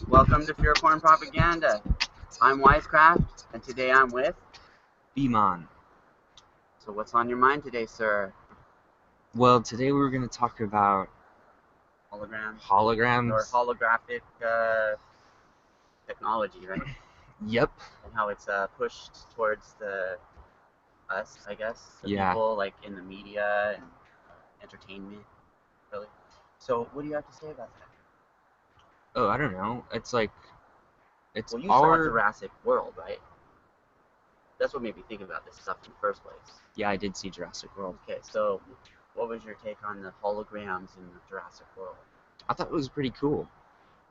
Welcome to Pure Porn Propaganda. I'm Wisecraft, and today I'm with B-Mon. So what's on your mind today, sir? Well, today we're going to talk about Holograms? holograms. Or holographic technology, right? Yep. And how it's pushed towards us, I guess. The Yeah. people, like, in the media and entertainment, really. So what do you have to say about that? Oh, I don't know. It's like, Well, you saw Jurassic World, right? That's what made me think about this stuff in the first place. Yeah, I did see Jurassic World. Okay, so what was your take on the holograms in the Jurassic World? I thought it was pretty cool.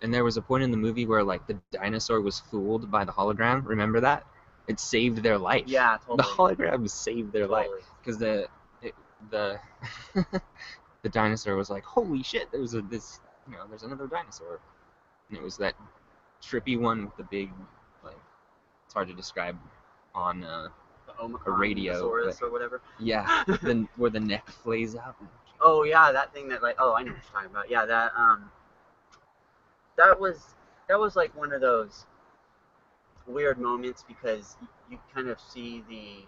And there was a point in the movie where, like, the dinosaur was fooled by the hologram. Remember that? It saved their life. Yeah, totally. The hologram saved their life. Totally. Because the the dinosaur was like, holy shit, there's another dinosaur. And it was that trippy one with the big, like, it's hard to describe on The a radio. Omicron or whatever. Yeah, where the neck flays out. Oh yeah, that thing that, like, oh, I know what you're talking about. Yeah, that was like one of those weird moments because you kind of see the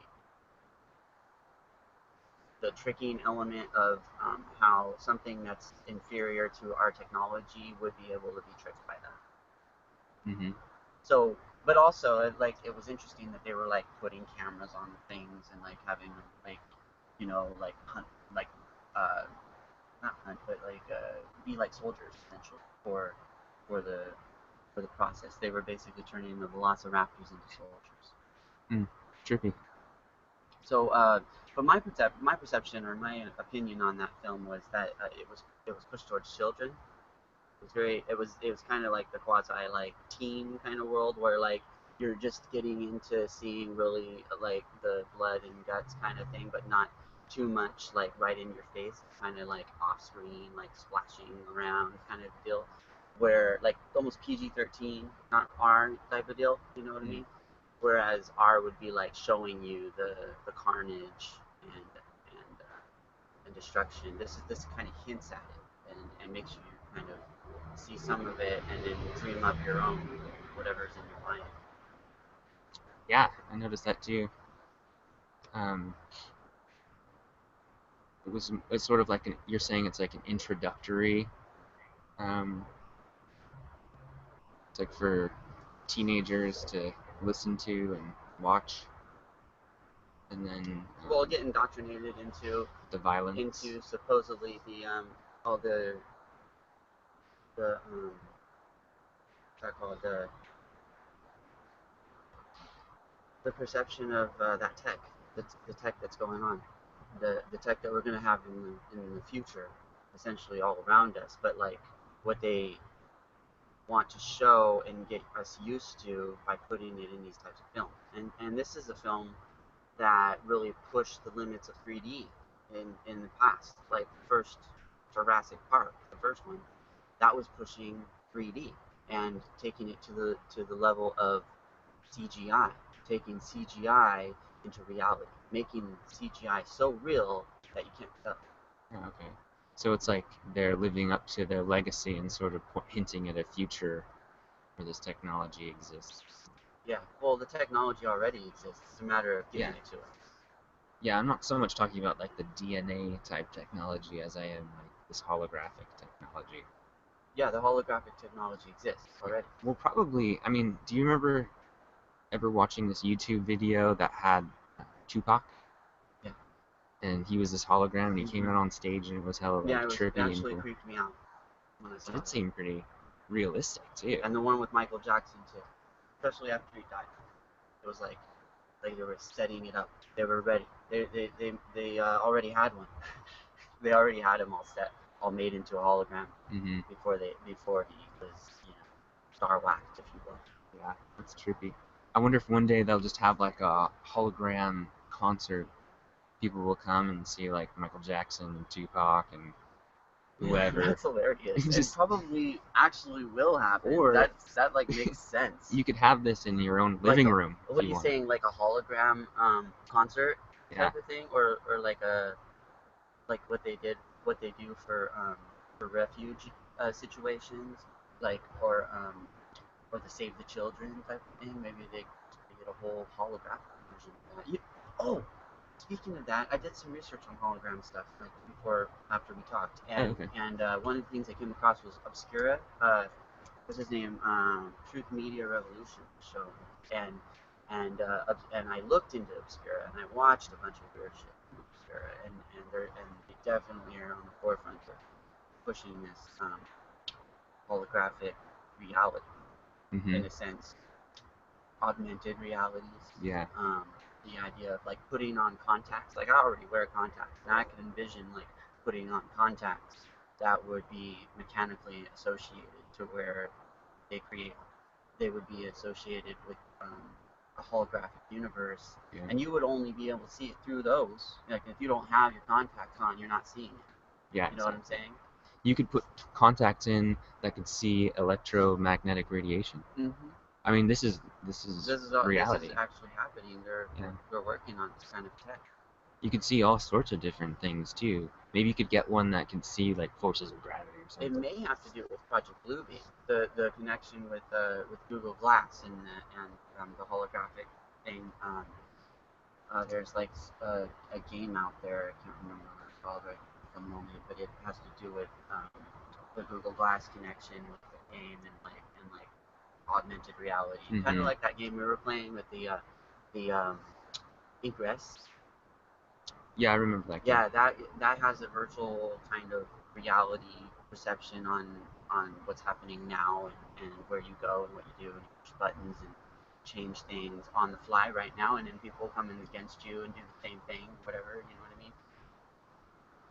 tricking element of how something that's inferior to our technology would be able to be tricked by that. Mm-hmm. So, but also, like, it was interesting that they were, like, putting cameras on things and, like, having them, like, you know, like, hunt, like, not hunt, but, like, be like soldiers, essentially, for the process. They were basically turning the velociraptors into soldiers. Trippy. So, but my perception or my opinion on that film was that it was pushed towards children. It was kind of like the quasi, like, teen kind of world where, like, you're just getting into seeing really, like, the blood and guts kind of thing, but not too much, like, right in your face, kind of like off screen, like splashing around kind of deal, where, like, almost PG-13, not R type of deal, you know what I mean? Whereas R would be like showing you the carnage and destruction. This kind of hints at it and makes you kind of see some of it and then dream up your own, whatever's in your mind. Yeah, I noticed that too. It's sort of like you're saying it's like an introductory. It's like for teenagers to listen to and watch, and then well, get indoctrinated into the violence, into supposedly the I call it the perception of that tech, the tech that's going on, the tech that we're going to have in the future, essentially all around us, but, like, what they want to show and get us used to by putting it in these types of films. And this is a film that really pushed the limits of 3D in the past. Like the first Jurassic Park, the first one, that was pushing 3D and taking it to the level of CGI, taking CGI into reality, making CGI so real that you can't tell. Oh, okay. So it's like they're living up to their legacy and sort of hinting at a future where this technology exists. Yeah, well, the technology already exists. It's a matter of getting it to us. Yeah, I'm not so much talking about, like, the DNA type technology as I am, like, this holographic technology. Yeah, the holographic technology exists already. Well, probably, I mean, do you remember ever watching this YouTube video that had Tupac? Yeah. And he was this hologram, and he came out on stage, and it was hella, like, trippy. Yeah, it actually creeped me out when I saw it. It seemed pretty realistic, too. And the one with Michael Jackson, too. Especially after he died. It was like they were setting it up. They were ready. They already had one. They already had him all set, all made into a hologram before he was, star whacked, if you will. Yeah, that's trippy. I wonder if one day they'll just have, like, a hologram concert. People will come and see, like, Michael Jackson and Tupac and whoever. That's hilarious. Just It probably actually will happen. or That like makes sense. you could have this in your own Like living room if what are you you wanted. saying? Like a hologram concert Yeah. type of thing, or like a like what they do for refuge situations, like or the Save the Children type of thing. Maybe they get a whole holographic version of that. Oh, speaking of that, I did some research on hologram stuff like before after we talked, Oh, and okay. one of the things I came across was Obscura. What's his name? Truth Media Revolution show, and and I looked into Obscura and I watched a bunch of weird shit from Obscura, and they definitely are on the forefront of pushing this holographic reality Mhm. in a sense, augmented realities. Yeah. The idea of like putting on contacts. Like I already wear contacts, and I could envision like putting on contacts that would be mechanically associated to where they create. They would be associated with a holographic universe, Yeah. and you would only be able to see it through those. Like if you don't have your contacts on, you're not seeing it. Yeah. You know what I'm saying? You could put contacts in that could see electromagnetic radiation. Mm-hmm. I mean, this is This is reality. actually happening. Yeah. They're working on this kind of tech. You could see all sorts of different things too. Maybe you could get one that can see like forces of gravity or It something. may have to do with Project Bluebeam, the connection with Google Glass and the holographic thing. There's like a game out there. I can't remember what it's called right at the moment, but it has to do with the Google Glass connection with the game and like augmented reality, kind of Mhm. like that game we were playing with the Ingress. Yeah, I remember that game. Yeah, that has a virtual kind of reality perception on what's happening now and where you go and what you do and you push buttons and change things on the fly right now, and then people come in against you and do the same thing, whatever, you know what I mean?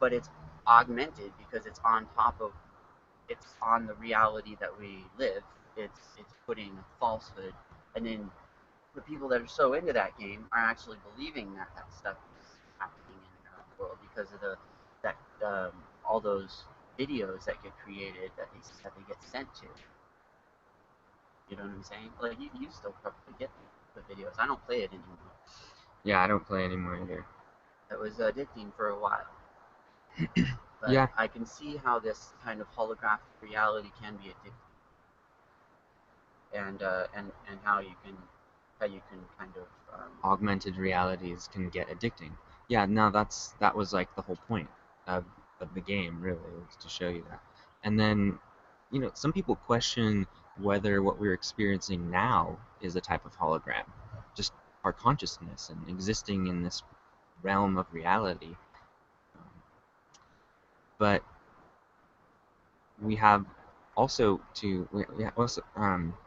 But it's augmented because it's on the reality that we live. It's putting a falsehood, and then the people that are so into that game are actually believing that that stuff is happening in the world because of the that all those videos that get created that they get sent to. You know what I'm saying? Like you still probably get the videos. I don't play it anymore. Yeah, I don't play anymore either. It was addicting for a while, but Yeah, I can see how this kind of holographic reality can be addictive, and how you can kind of augmented realities can get addicting. Yeah, no, that was like the whole point of the game, really, was to show you that. And then, some people question whether what we're experiencing now is a type of hologram, just our consciousness and existing in this realm of reality. Um, but we have also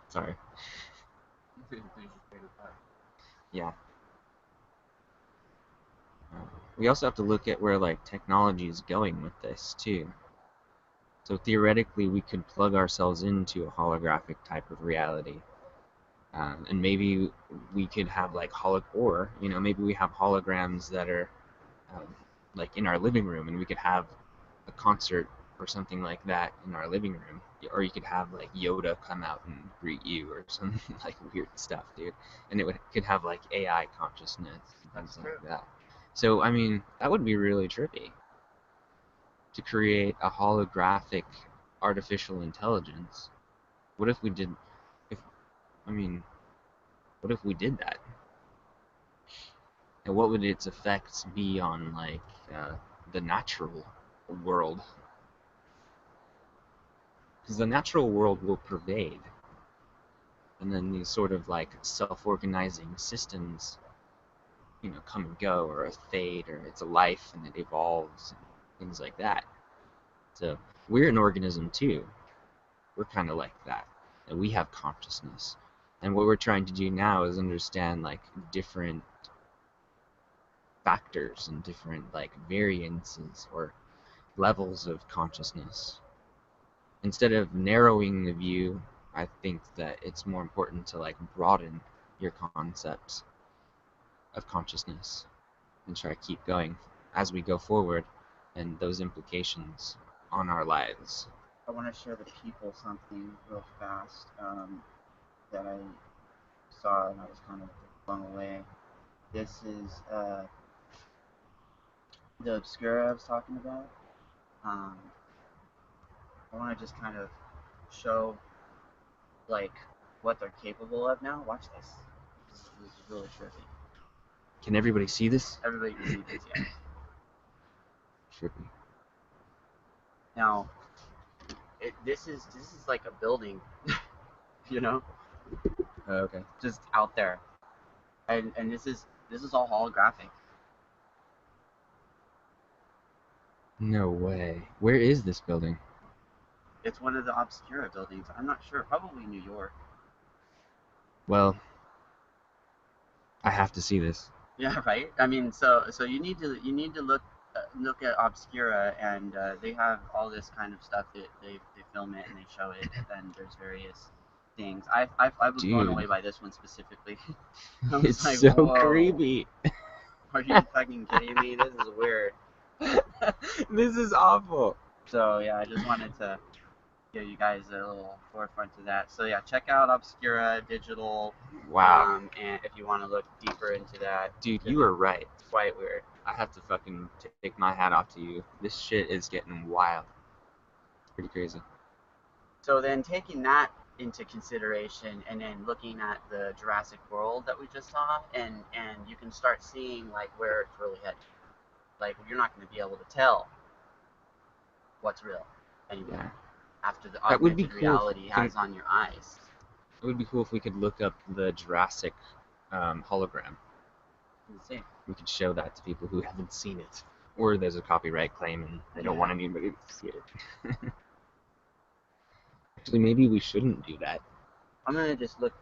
sorry, yeah. Uh, we also have to look at where like technology is going with this too. So theoretically, we could plug ourselves into a holographic type of reality, and maybe we could have like maybe we have holograms that are um, like in our living room, and we could have a concert or something like that in our living room, or you could have like Yoda come out and greet you or some like weird stuff, dude, and could have like AI consciousness and that's things true. like that. So I mean, that would be really trippy to create a holographic artificial intelligence. What if we did? If I mean, what if we did that? And what would its effects be on like the natural world? Because the natural world will pervade, and then these sort of like self-organizing systems, come and go, or a fade, or it's a life and it evolves, and things like that. So we're an organism too. We're kind of like that, and we have consciousness. And what we're trying to do now is understand like different factors and different like variances or levels of consciousness. Instead of narrowing the view, I think that it's more important to like broaden your concepts of consciousness and try to keep going as we go forward, and those implications. on our lives. I want to share the people something real fast that I saw and I was kind of blown away. This is the Obscura I was talking about. Um, I want to just kind of show like what they're capable of now. Watch this. This is really trippy. Can everybody see this? Everybody can see this, yeah. Trippy. Now, this is like a building, you know, Okay. just out there, and this is all holographic. No way. Where is this building? It's one of the Obscura buildings. I'm not sure. Probably New York. Well, I have to see this. Yeah, right. I mean, so you need to look at Obscura, and they have all this kind of stuff that they film it and they show it, and there's various things. I was blown Dude. away by this one specifically. I was It's like, so whoa, creepy. are you fucking kidding me? This is weird. This is awful. So yeah, I just wanted to give you guys a little forefront to that. So yeah, check out Obscura Digital. Wow. And if you want to look deeper into that, Dude, you are right. it's quite weird. I have to fucking take my hat off to you. This shit is getting wild. It's pretty crazy. So then taking that into consideration and then looking at the Jurassic World that we just saw, and you can start seeing like where it's really headed. Like you're not going to be able to tell what's real anymore Yeah. after the That would be augmented cool reality has on your eyes. It would be cool if we could look up the Jurassic hologram. Insane. We could show that to people who haven't seen it. Or there's a copyright claim and they don't want anybody to see it. Actually, maybe we shouldn't do that. I'm gonna just look.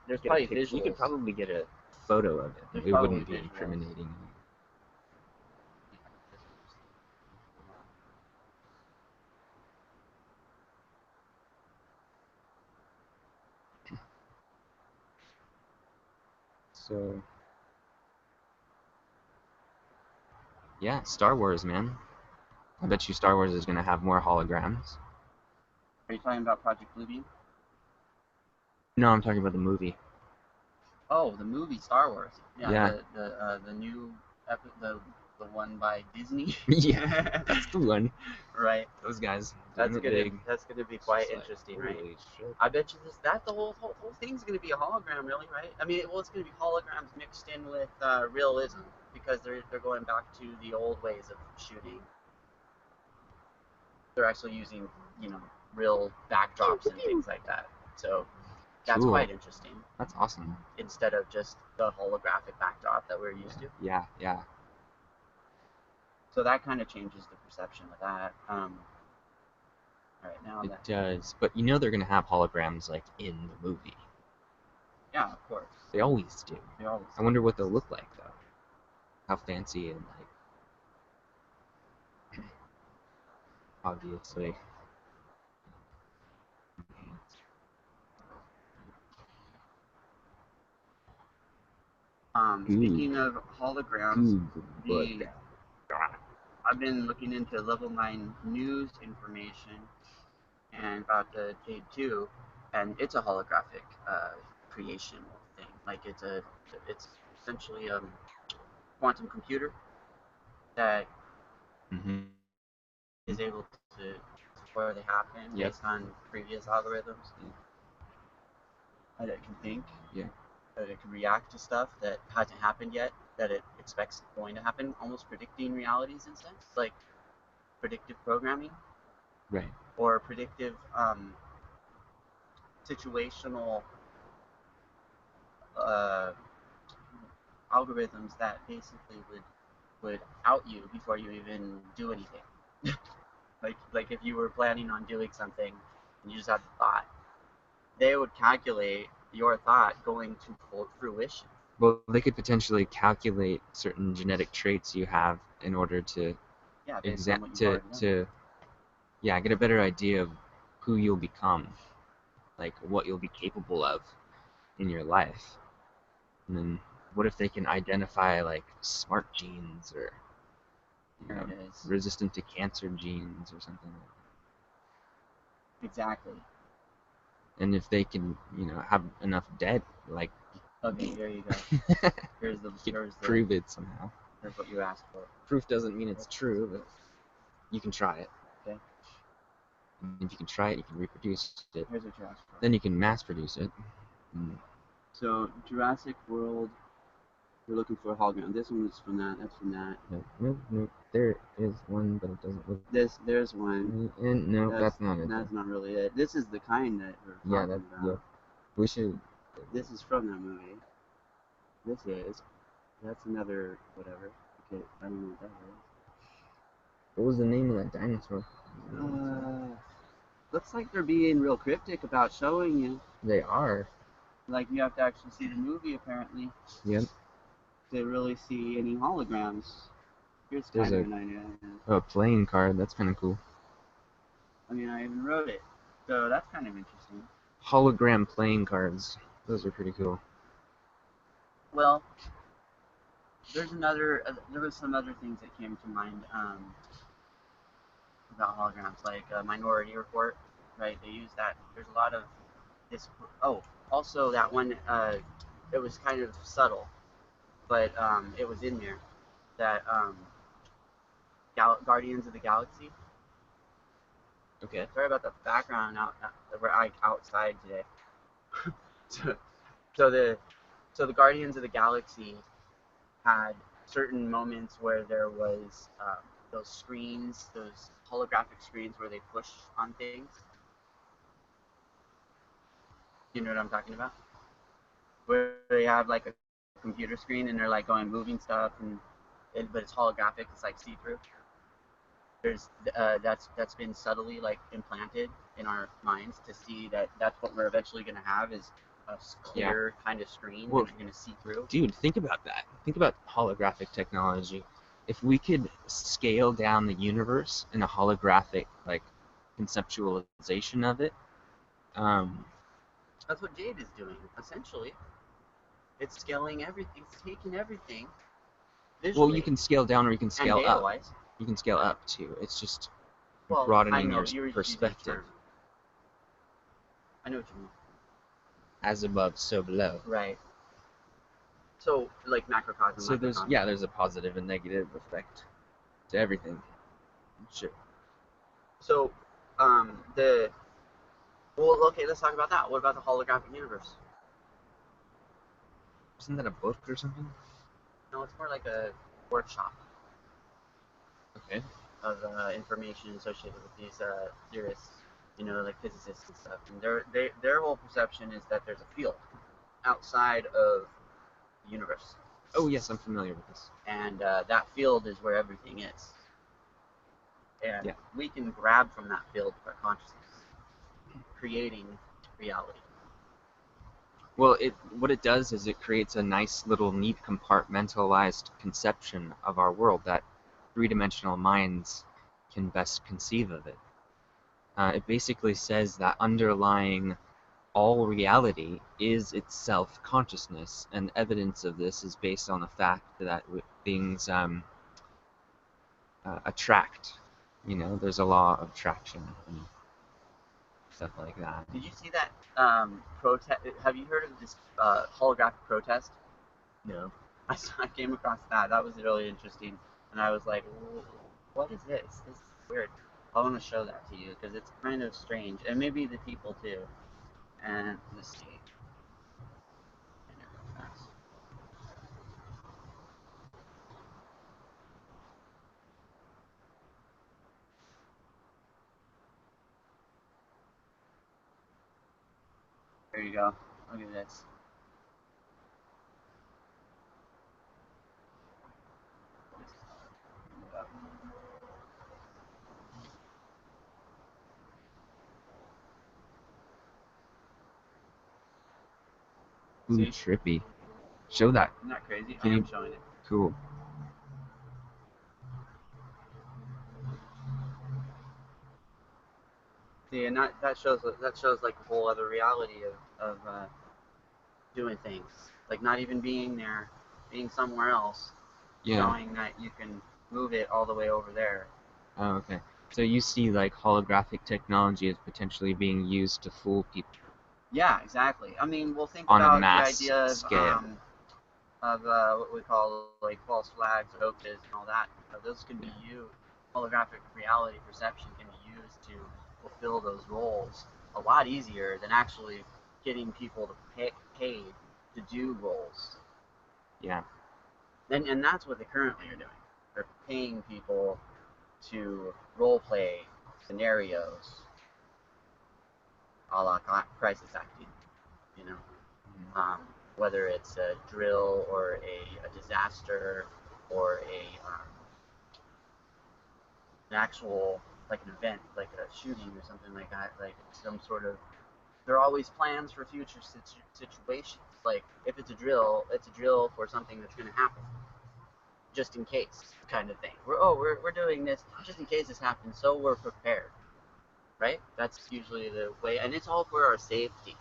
There's probably visuals. You could probably get a photo of it. There's It wouldn't be visuals. incriminating. So, yeah, Star Wars, man. I bet you Star Wars is gonna have more holograms. Are you talking about Project Bluebeam? No, I'm talking about the movie. Oh, the movie Star Wars. Yeah. The new the one by Disney. Yeah, that's the one. Right. Those guys. That's gonna be quite interesting, right? Shit. I bet you the whole thing's gonna be a hologram, really, right? I mean, well, it's gonna be holograms mixed in with realism because they're going back to the old ways of shooting. They're actually using real backdrops and things like that. So that's Cool. quite interesting. That's awesome. Instead of just the holographic backdrop that we're used to. Yeah. So that kind of changes the perception of that. All right, now it does. But they're gonna have holograms like in the movie. Yeah, of course. They always do. I wonder what they'll look like though. How fancy and like obviously. Speaking of holograms, I've been looking into Level 9 news information and about the Jade 2, and it's a holographic creation thing. Like it's essentially a quantum computer that is able to before they happen based on previous algorithms. That it can think. Yeah. That it can react to stuff that hasn't happened yet, that it expects going to happen, almost predicting realities in a sense, like predictive programming. Right. Or predictive situational algorithms that basically would out you before you even do anything. like if you were planning on doing something and you just had the thought, they would calculate your thought going to full fruition. Well, they could potentially calculate certain genetic traits you have in order to get a better idea of who you'll become, like what you'll be capable of in your life. And then what if they can identify like smart genes or Here it is. Resistant to cancer genes or something like that. Exactly. And if they can, have enough debt, like, okay, here you go. Here's the prove it somehow. Here's what you asked for. Proof doesn't mean it's true, but you can try it. Okay. And if you can try it, you can reproduce it. Here's what you asked for. Then you can mass produce it. So Jurassic World, we're looking for a hologram. This one is from that. That's from that. Nope. There is one, but it doesn't look. There's one. And no, that's not it. That's not really it. This is the kind that we're talking about. Yeah. We should. This is from that movie. This is. That's another whatever. Okay, I don't know what that is. What was the name of that dinosaur? Looks like they're being real cryptic about showing you. They are. Like you have to actually see the movie apparently. Yep. To really see any holograms. Here's kind of an idea. A playing card. That's kind of cool. I mean, I even wrote it, so that's kind of interesting. Hologram playing cards. Those are pretty cool. Well, there was some other things that came to mind about holograms, like Minority Report, right? They use that. There's a lot of this. Oh, also that one. It was kind of subtle, but it was in there. That Guardians of the Galaxy. Okay. Sorry about the background. We're outside today. so the Guardians of the Galaxy had certain moments where there was those screens, those holographic screens where they push on things. You know what I'm talking about? Where they have like a computer screen and they're like going moving stuff, but it's holographic. It's like see-through. There's that's been subtly like implanted in our minds to see that's what we're eventually going to have is a clear kind of screen that you're going to see through. Dude, think about that. Think about holographic technology. If we could scale down the universe in a holographic like conceptualization of it, that's what Jade is doing essentially. It's scaling everything. It's taking everything. Visually, well, you can scale down or you can scale up. Wise. You can scale up too. It's just broadening your perspective. I know what you mean. As above, so below. Right. So, like macrocosm. So there's a positive and negative effect to everything. Sure. So, okay, let's talk about that. What about the holographic universe? Isn't that a book or something? No, it's more like a workshop. Okay. Of information associated with these theorists, like physicists and stuff. And their whole perception is that there's a field outside of the universe. Oh yes, I'm familiar with this. And that field is where everything is. And we can grab from that field our consciousness, creating reality. Well, what it does is it creates a nice little neat compartmentalized conception of our world that three-dimensional minds can best conceive of it. It basically says that underlying all reality is itself consciousness, and evidence of this is based on the fact that things attract. There's a law of attraction and stuff like that. Did you see that protest? Have you heard of this holographic protest? No. I came across that. That was really interesting. And I was like, what is this? This is weird. I want to show that to you because it's kind of strange. And maybe the people too. And let's see. There you go. Look at this. Ooh, trippy. Show that. Isn't that crazy? I am showing it. Cool. See, and that shows like a whole other reality of doing things, like not even being there, being somewhere else, showing that you can move it all the way over there. Oh, okay. So you see like holographic technology as potentially being used to fool people Yeah, exactly. I mean, we'll think on a about the mass idea scale. of what we call like false flags, hoaxes, and all that. Those can be Yeah. used. Holographic reality perception can be used to fulfill those roles a lot easier than actually getting people to pay paid to do roles. Yeah. And that's what they currently are doing. They're paying people to role play scenarios a la crisis acting, you know, Mhm. um, whether it's a drill or a disaster or an actual like an event, like a shooting or something like that, like some sort of. There are always plans for future situations. Like if it's a drill for something that's going to happen, just in case, kind of thing. We're doing this just in case this happens, so we're prepared, right? That's usually the way, and it's all for our safety.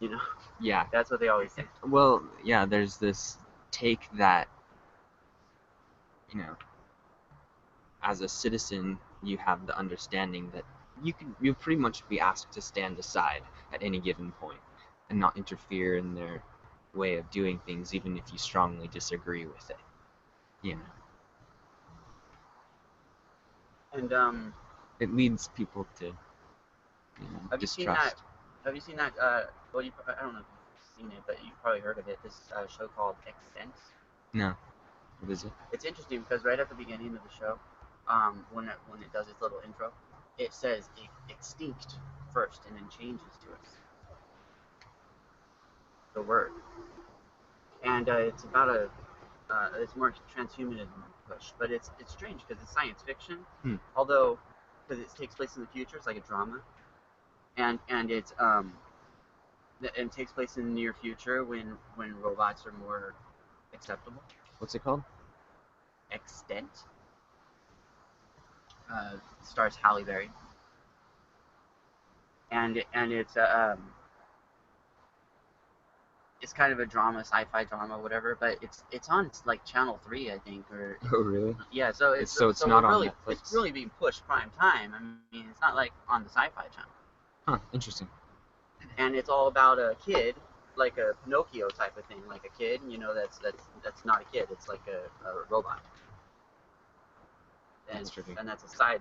You know, Yeah. that's what they always say. Well, yeah, there's this take that, you know, as a citizen, you have the understanding that you'll pretty much be asked to stand aside at any given point and not interfere in their way of doing things, even if you strongly disagree with it. You know, And it leads people to, have you seen that? distrust. Have you seen that? Well, I don't know if you've seen it, but you've probably heard of it. This show called Extent. No, what is it? It's interesting because right at the beginning of the show, when it does its little intro, it says extinct first, and then changes to it, the word. And it's about it's more transhumanism push, but it's strange because it's science fiction, Hmm. although because it takes place in the future, it's like a drama, and it takes place in the near future when robots are more acceptable. What's it called? Extent stars Halle Berry, and it's kind of a drama, sci-fi drama, whatever. But it's on like Channel 3, I think, or Oh, really? yeah. So It's not on it's Netflix. really being pushed prime time. I mean, it's not like on the Sci-Fi Channel, Huh, interesting. and it's all about a kid, like a Pinocchio type of thing, like a kid. You know, that's not a kid. It's like a robot, and That's trippy. and that's a side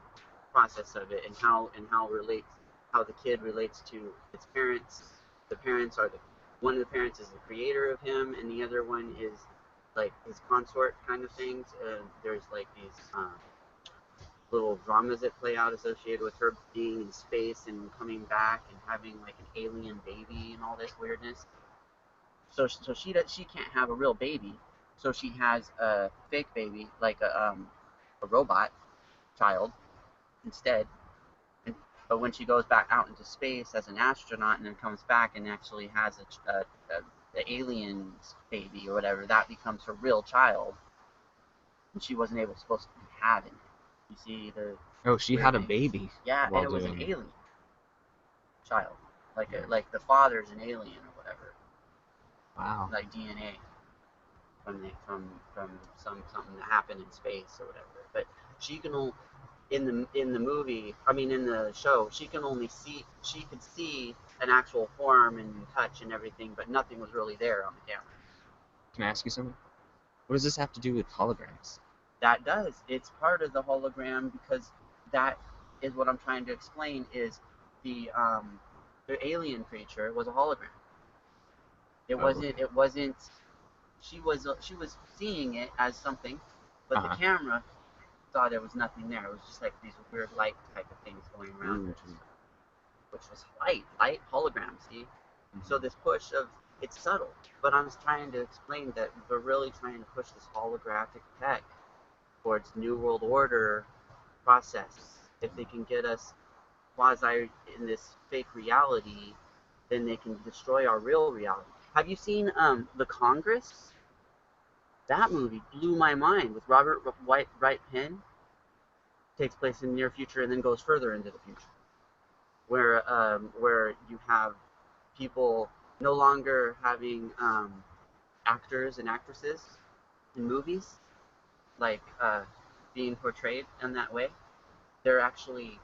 process of it, and how the kid relates to its parents. The parents are the one of the parents is the creator of him, and the other one is like his consort kind of things. There's like these little dramas that play out associated with her being in space and coming back and having like an alien baby and all this weirdness. So she can't have a real baby, so she has a fake baby, like a robot child instead. And, but when she goes back out into space as an astronaut and then comes back and actually has a alien's baby or whatever, that becomes her real child, and she wasn't able supposed to be having it. You see the Oh, she weird had a thing? baby Yeah, and while it was an doing it. alien child, Yeah. like the father's an alien or whatever, Wow. like DNA from something that happened in space or whatever. But she can only in the movie, I mean in the show, she could see an actual form and touch and everything, but nothing was really there on the camera. Can I ask you something? What does this have to do with holograms? That does. It's part of the hologram because that is what I'm trying to explain is the um the alien creature was a hologram. It Oh, wasn't okay. it wasn't she was seeing it as something, but the Uh-huh. camera saw there was nothing there. It was just like these weird light type of things going around her, Ooh. which was light hologram. See, so Mhm. this push of it's subtle, but I'm just trying to explain that we're really trying to push this holographic tech towards New World Order process. If they can get us quasi in this fake reality, then they can destroy our real reality. Have you seen The Congress? That movie blew my mind with Robert Wright Penn. Takes place in the near future and then goes further into the future, where you have people no longer having actors and actresses in movies like being portrayed in that way, they're actually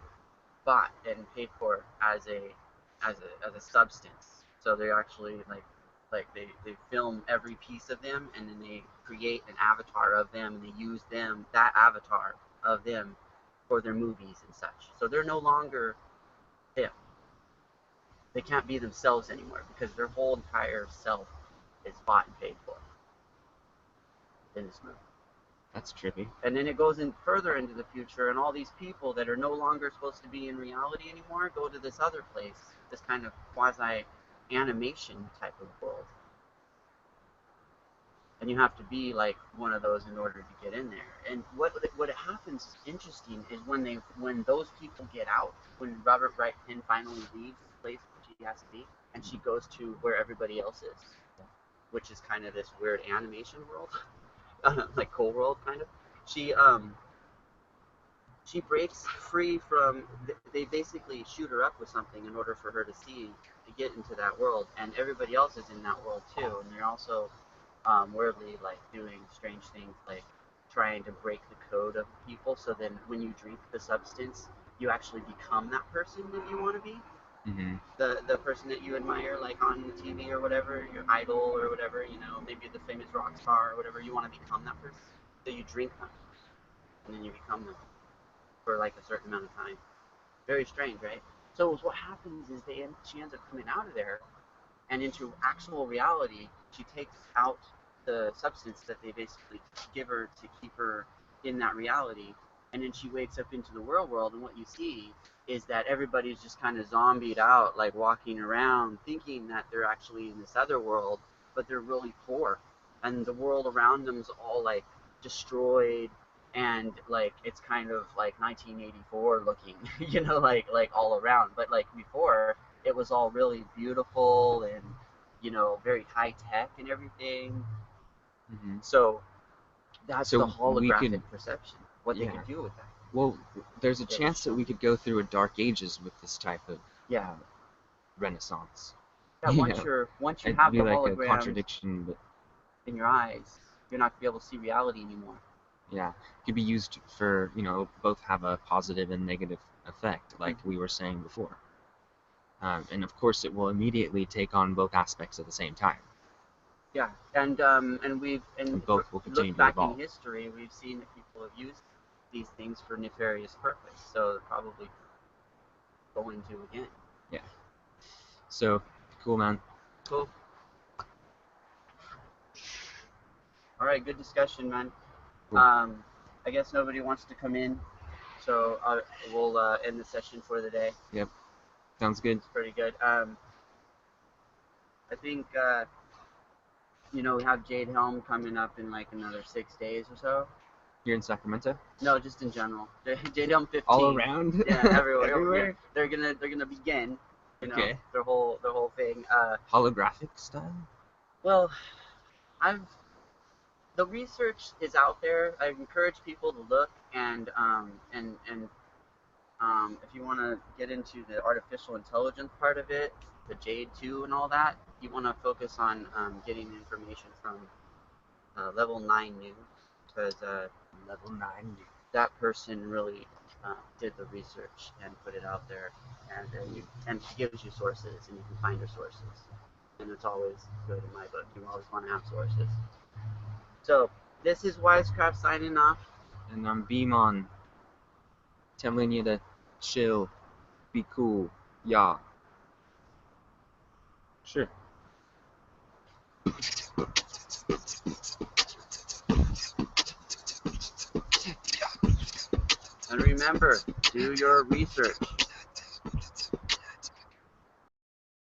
bought and paid for as a substance. So they're actually like they film every piece of them, and then they create an avatar of them, and they use them, that avatar of them, for their movies and such. So they're no longer them. They can't be themselves anymore because their whole entire self is bought and paid for in this movie. That's trippy. And then it goes in further into the future, and all these people that are no longer supposed to be in reality anymore go to this other place, this kind of quasi animation type of world. And you have to be like one of those in order to get in there. And what happens interesting is when those people get out, when Robert Wright Penn finally leaves the place where she has to be, and she goes to where everybody else is, which is kind of this weird animation world. Like Cool World, kind of. She breaks free from. They basically shoot her up with something in order for her to get into that world, and everybody else is in that world too, and they're also weirdly like doing strange things, like trying to break the code of people. So then, when you drink the substance, you actually become that person that you want to be. Mm-hmm. The person that you admire, like on the TV or whatever, your idol or whatever, maybe the famous rock star or whatever, you want to become that person. So you drink them, and then you become them for like a certain amount of time. Very strange, right? So what happens is she ends up coming out of there and into actual reality. She takes out the substance that they basically give her to keep her in that reality, and then she wakes up into the real world, and what you see is that everybody's just kind of zombied out, like walking around thinking that they're actually in this other world, but they're really poor, and the world around them is all like destroyed, and like it's kind of like 1984 looking, like all around. But like before, it was all really beautiful and very high tech and everything. Mm-hmm. So that's the So holographic perception. What they could do with that. Well, there's a chance that we could go through a dark ages with this type of renaissance. Yeah, once you have be the like holograms a contradiction, but in your eyes, you're not gonna be able to see reality anymore. yeah, it could be used for both have a positive and negative effect, like we were saying before. And of course, it will immediately take on both aspects at the same time. Yeah, and both will continue look to back evolve. in history, we've seen that people have used these things for nefarious purpose. So they're probably going to again. Yeah. So cool, man. Cool. All right, good discussion, man. Cool. I guess nobody wants to come in, so we'll end the session for the day. Yep. Sounds good. It's pretty good. I think we have Jade Helm coming up in like another 6 days or so. You're in Sacramento? No, just in general. Jade Helm 15. All around? Yeah, everywhere. Everywhere? Yeah. They're gonna begin. Okay. Their whole thing. Holographic style? Well, the research is out there. I encourage people to look and if you want to get into the artificial intelligence part of it, the Jade 2 and all that, you want to focus on getting information from Level 9 News, because Level 9 News. That person really did the research and put it out there, and gives you sources, and you can find your sources. And it's always good in my book. You always want to have sources. So, this is Wisecraft signing off. And I'm Beamon, telling you to chill, be cool, yeah. Sure. And remember, do your research.